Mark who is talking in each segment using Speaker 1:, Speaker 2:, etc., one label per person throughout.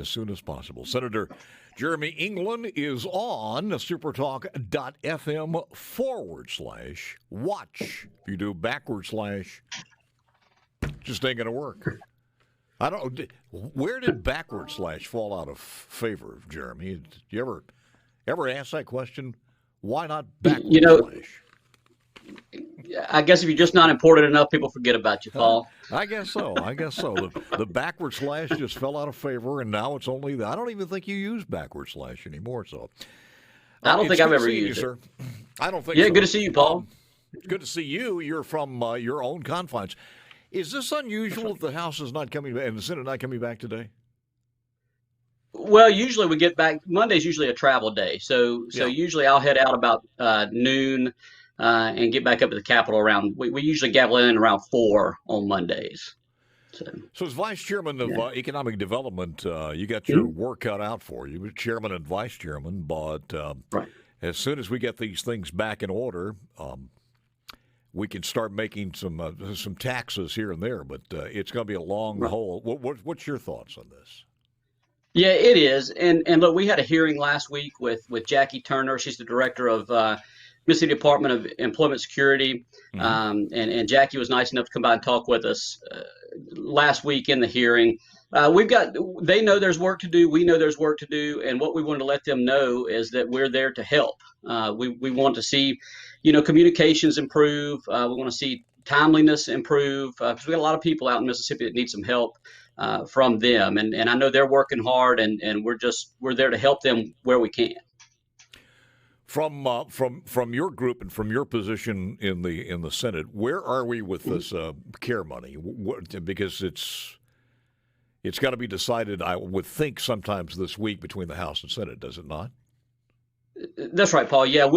Speaker 1: as soon as possible. Senator Jeremy England is on supertalk.fm/watch. If you do /, just ain't going to work. Where did / fall out of favor, Jeremy? Did you ever ask that question? Why not /?
Speaker 2: I guess if you're just not important enough, people forget about you, Paul.
Speaker 1: I guess so. The / just fell out of favor, and now it's only. I don't even think you use / anymore. So
Speaker 2: I don't think I've ever used it.
Speaker 1: Sir. I don't think.
Speaker 2: Yeah,
Speaker 1: so.
Speaker 2: Good to see you, Paul.
Speaker 1: Good to see you. You're from your own confines. Is this unusual that the House is not coming back and the Senate not coming back today?
Speaker 2: Well, usually we get back. Monday's usually a travel day, so usually I'll head out about noon. And get back up to the Capitol around. We usually gavel in around 4 on Mondays.
Speaker 1: So as Vice Chairman of Economic Development, you got your work cut out for you. You're Chairman and Vice Chairman, but as soon as we get these things back in order, we can start making some taxes here and there. But it's going to be a long haul. What's your thoughts on this?
Speaker 2: Yeah, it is. And look, we had a hearing last week with Jackie Turner. She's the director of Mississippi Department of Employment Security, and Jackie was nice enough to come by and talk with us last week in the hearing. They know there's work to do. We know there's work to do, and what we wanted to let them know is that we're there to help. We want to see, communications improve. We want to see timeliness improve because we got a lot of people out in Mississippi that need some help from them, and I know they're working hard, and we're there to help them where we can.
Speaker 1: From your group and from your position in the Senate, where are we with this care money? Because it's got to be decided, I would think, sometimes this week between the House and Senate, does it not?
Speaker 2: That's right, Paul. Yeah,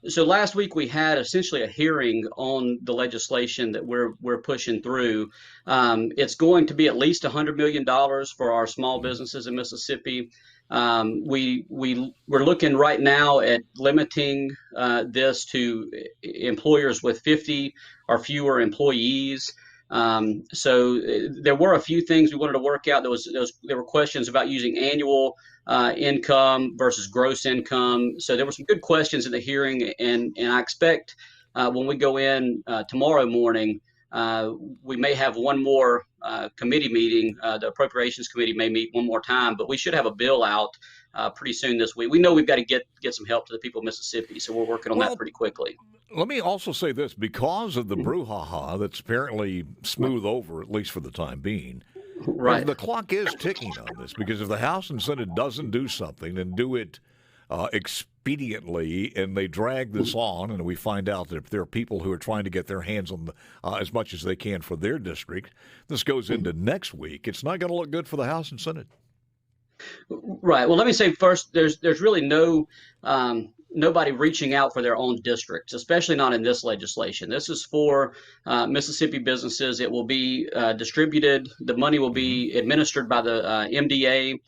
Speaker 2: so last week we had essentially a hearing on the legislation that we're pushing through. It's going to be at least $100 million for our small businesses in Mississippi. We're looking right now at limiting this to employers with 50 or fewer employees. So there were a few things we wanted to work out. There were questions about using annual income versus gross income. So there were some good questions in the hearing, and I expect when we go in tomorrow morning, we may have one more committee meeting. The Appropriations Committee may meet one more time, but we should have a bill out pretty soon this week. We know we've got to get some help to the people of Mississippi, so we're working on that pretty quickly.
Speaker 1: Let me also say this. Because of the brouhaha that's apparently smooth over, at least for the time being,
Speaker 2: right?
Speaker 1: The clock is ticking on this, because if the House and Senate doesn't do something and do it expediently, and they drag this on, and we find out that if there are people who are trying to get their hands on as much as they can for their district, this goes into next week, it's not going to look good for the House and Senate.
Speaker 2: Right. Well, let me say first, there's really nobody reaching out for their own districts, especially not in this legislation. This is for Mississippi businesses. It will be distributed. The money will be administered by the MDA.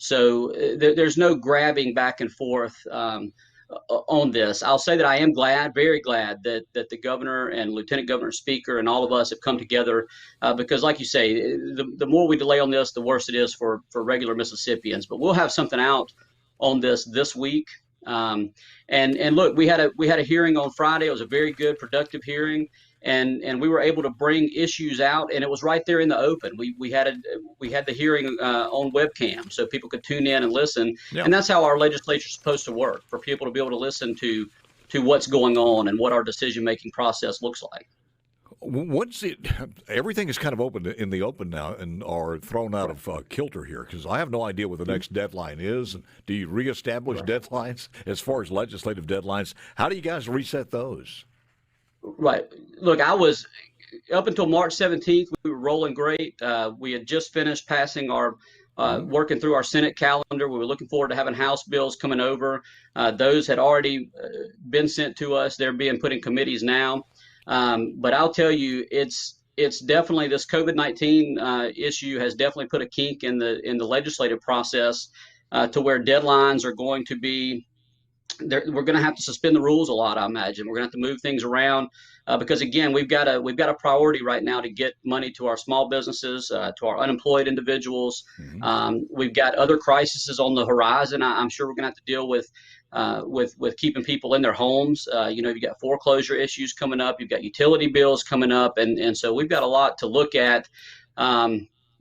Speaker 2: So there's no grabbing back and forth on this. I'll say that I am very glad that the governor and lieutenant governor, speaker, and all of us have come together because, like you say, the more we delay on this, the worse it is for regular Mississippians. But we'll have something out on this week. And look, we had a hearing on Friday. It was a very good, productive hearing. And we were able to bring issues out, and it was right there in the open. We had the hearing on webcam, so people could tune in and listen. Yeah. And that's how our legislature is supposed to work, for people to be able to listen to what's going on and what our decision-making process looks like.
Speaker 1: Everything is kind of open in the open now, and are thrown out of kilter here, because I have no idea what the next deadline is. And do you reestablish deadlines as far as legislative deadlines? How do you guys reset those?
Speaker 2: Right. Look, I was up until March 17th. We were rolling great. We had just finished passing our working through our Senate calendar. We were looking forward to having House bills coming over. Those had already been sent to us. They're being put in committees now. But I'll tell you, it's definitely, this COVID-19 issue has definitely put a kink in the legislative process to where deadlines are going to be we're going to have to suspend the rules a lot. I imagine we're going to have to move things around because again, we've got a priority right now to get money to our small businesses, to our unemployed individuals. We've got other crises on the horizon. I'm sure we're going to have to deal with keeping people in their homes. You've got foreclosure issues coming up. You've got utility bills coming up, and so we've got a lot to look at.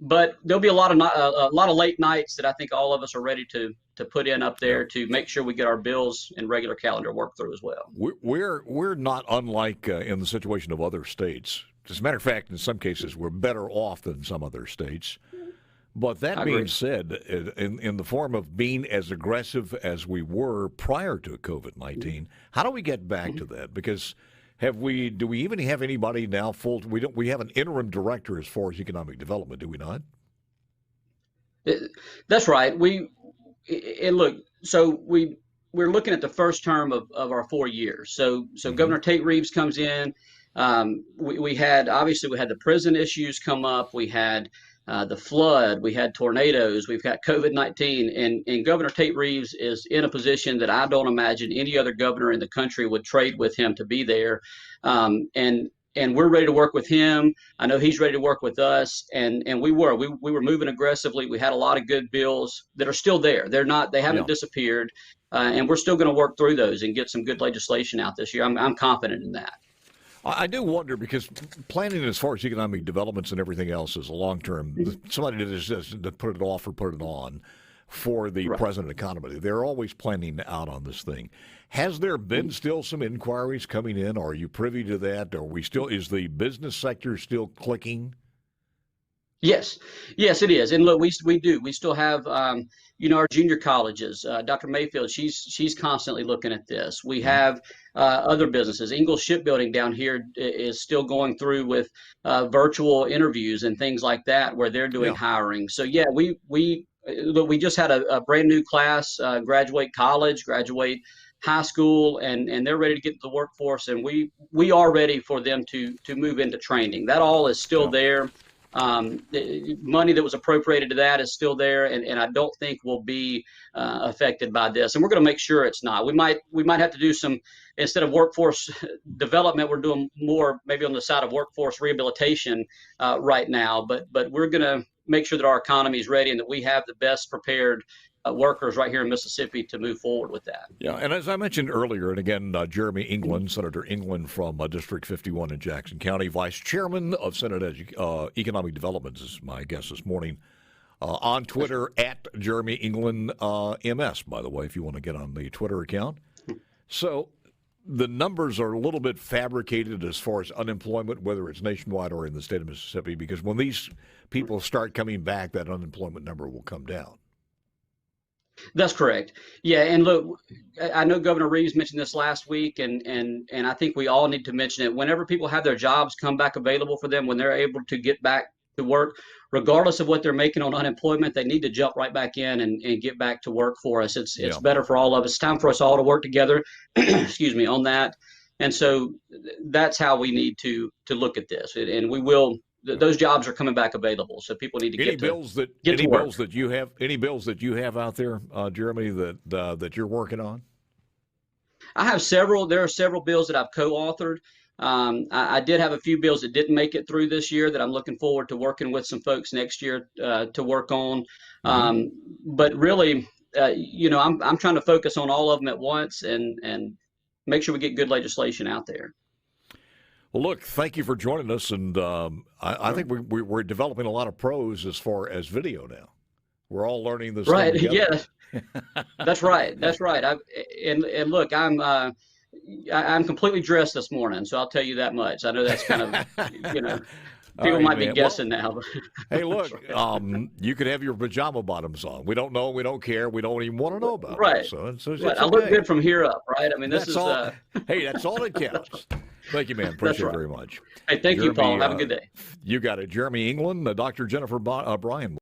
Speaker 2: But there'll be a lot of late nights that I think all of us are ready to put in up there to make sure we get our bills and regular calendar work through as well.
Speaker 1: We're not unlike in the situation of other states. As a matter of fact, in some cases, we're better off than some other states. But that being said, in the form of being as aggressive as we were prior to COVID-19, how do we get back to that? Because do we even have anybody now we have an interim director as far as economic development, do we not?
Speaker 2: That's right. We're looking at the first term of our 4 years. So Governor Tate Reeves comes in. We had the prison issues come up. We had the flood, we had tornadoes, we've got COVID-19, and Governor Tate Reeves is in a position that I don't imagine any other governor in the country would trade with him to be there. And we're ready to work with him. I know he's ready to work with us, and we were moving aggressively. We had a lot of good bills that are still there. They haven't disappeared, and we're still going to work through those and get some good legislation out this year. I'm confident in that.
Speaker 1: I do wonder, because planning as far as economic developments and everything else is a long-term. Somebody that put it off or put it on for the present economy. They're always planning out on this thing. Has there been still some inquiries coming in? Are you privy to that? Is the business sector still clicking?
Speaker 2: Yes, it is. And look, we do. We still have, our junior colleges. Dr. Mayfield, she's constantly looking at this. We have other businesses. Ingalls Shipbuilding down here is still going through with virtual interviews and things like that, where they're doing hiring. So we just had a brand new class graduate college, graduate high school, and they're ready to get to the workforce. And we are ready for them to move into training. That all is still there. The money that was appropriated to that is still there, and I don't think will be affected by this. And we're going to make sure it's not. We might have to do some, instead of workforce development, we're doing more maybe on the side of workforce rehabilitation right now. But we're going to make sure that our economy is ready and that we have the best prepared workers right here in Mississippi to move forward with that.
Speaker 1: Yeah, and as I mentioned earlier, and again, Jeremy England, Senator England from District 51 in Jackson County, Vice Chairman of Senate Economic Development, is my guest this morning. On Twitter, at Jeremy England MS, by the way, if you want to get on the Twitter account. So the numbers are a little bit fabricated as far as unemployment, whether it's nationwide or in the state of Mississippi, because when these people start coming back, that unemployment number will come down.
Speaker 2: That's correct. Yeah, and look, I know Governor Reeves mentioned this last week, and I think we all need to mention it. Whenever people have their jobs come back available for them, when they're able to get back to work, regardless of what they're making on unemployment, they need to jump right back in and get back to work for us. It's better for all of us. It's time for us all to work together, excuse me, on that. And so that's how we need to look at this. And we will. Those jobs are coming back available, so people need to get to work.
Speaker 1: Any bills that you have out there, Jeremy, that you're working on?
Speaker 2: I have several. There are several bills that I've co-authored. I did have a few bills that didn't make it through this year that I'm looking forward to working with some folks next year to work on. But really, I'm trying to focus on all of them at once and make sure we get good legislation out there.
Speaker 1: Well, look, thank you for joining us, and I think we're developing a lot of pros as far as video now. We're all learning this.
Speaker 2: Right? Yeah, that's right. That's right. And look, I'm completely dressed this morning, so I'll tell you that much. I know that's kind of people might be guessing now.
Speaker 1: Hey, look, you could have your pajama bottoms on. We don't know. We don't care. We don't even want to know about it.
Speaker 2: Right.
Speaker 1: So
Speaker 2: right. I look good from here up, right? I mean, this is.
Speaker 1: Hey, that's all that counts. Thank you, man. Appreciate it very much.
Speaker 2: Hey, thank you, Paul. Have a good day.
Speaker 1: You got it. Jeremy England, Dr. Jennifer Bryan.